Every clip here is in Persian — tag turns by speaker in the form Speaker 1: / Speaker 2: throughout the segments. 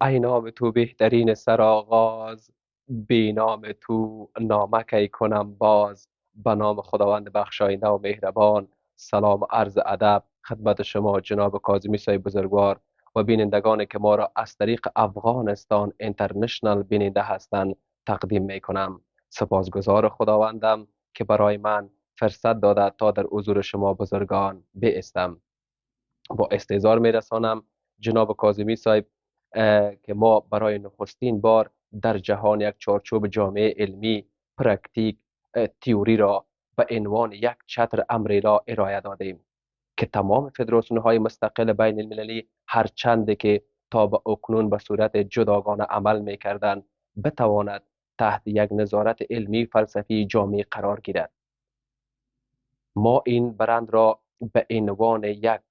Speaker 1: ای نام تو بهترین سرآغاز، بی نام تو نامکی کنم باز. به نام خداوند بخشاینده و مهربان. سلام و عرض ادب خدمت شما جناب کاظمی صاحب بزرگوار و بینندگانی که ما را از طریق افغانستان اینترنشنال بیننده هستند تقدیم می کنم. سپاسگزار خداوندم که برای من فرصت داده تا در حضور شما بزرگان بایستم. با استحضار می رسانم جناب کاظمی صاحب که ما برای نخستین بار در جهان یک چارچوب جامعه علمی پرکتیک تیوری را به عنوان یک چتر امریلا ارائه دادیم که تمام فدراسیون های مستقل بین المللی هر چند که تا به اکنون به صورت جداگانه عمل می کردند بتواند تحت یک نظارت علمی فلسفی جامعه قرار گیرد. ما این برند را به عنوان یک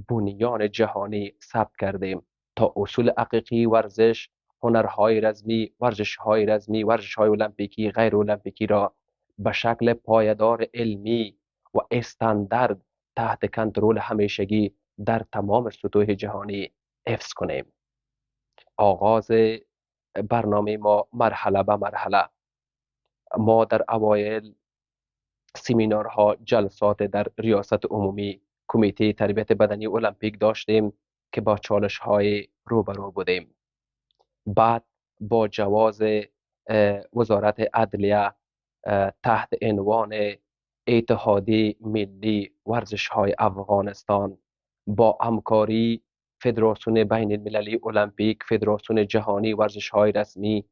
Speaker 1: بنیان جهانی ثبت کردیم تا اصول حقیقی ورزش، هنرهای رزمی، ورزش‌های المپیکی، غیر المپیکی را به شکل پایدار علمی و استاندارد تحت کنترل همیشگی در تمام سطوح جهانی حفظ کنیم. آغاز برنامه ما مرحله به مرحله. ما در اوایل سمینارها، جلسات در ریاست عمومی کمیته تربیت بدنی المپیک داشتیم که با چالش های روبرو بودیم. بعد با جواز وزارت عدلیه تحت عنوان اتحادیه ملی ورزش های افغانستان با همکاری فدراسیون بین المللی المپیک، فدراسیون جهانی ورزش های رسمی،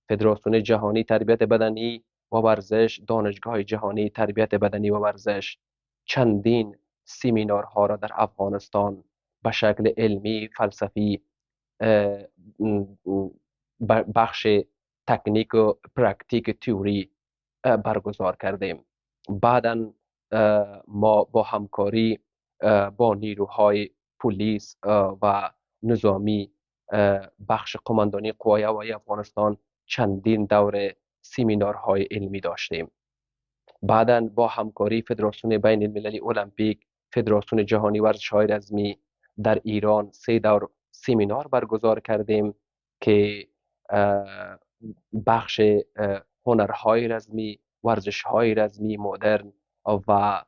Speaker 1: فدراسیون جهانی تربیت بدنی و ورزش، دانشگاه جهانی تربیت بدنی و ورزش، چندین سمینارها را در افغانستان به شکل علمی فلسفی بخش تکنیک و پرکتیک تیوری برگزار کردیم. بعدا ما با همکاری با نیروهای پلیس و نظامی بخش قماندانی قوای هوایی افغانستان چندین دور سمینارهای علمی داشتیم. بعدا با همکاری فدراسیون بین المللی المپیک، فدراسیون جهانی ورزش‌های رزمی در ایران 3 دور سمینار برگزار کردیم که بخش هنرهای رزمی، ورزش‌های رزمی مدرن و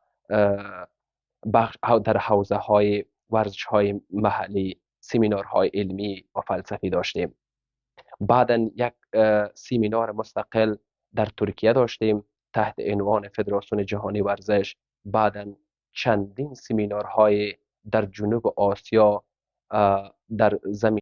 Speaker 1: بخش در حوزه های ورزش های محلی سمینارهای علمی و فلسفی داشتیم. بعدا یک سمینار مستقل در ترکیه داشتیم تحت عنوان فدراسیون جهانی ورزش. بعدا چندین سمینارهای در جنوب آسیا در زمین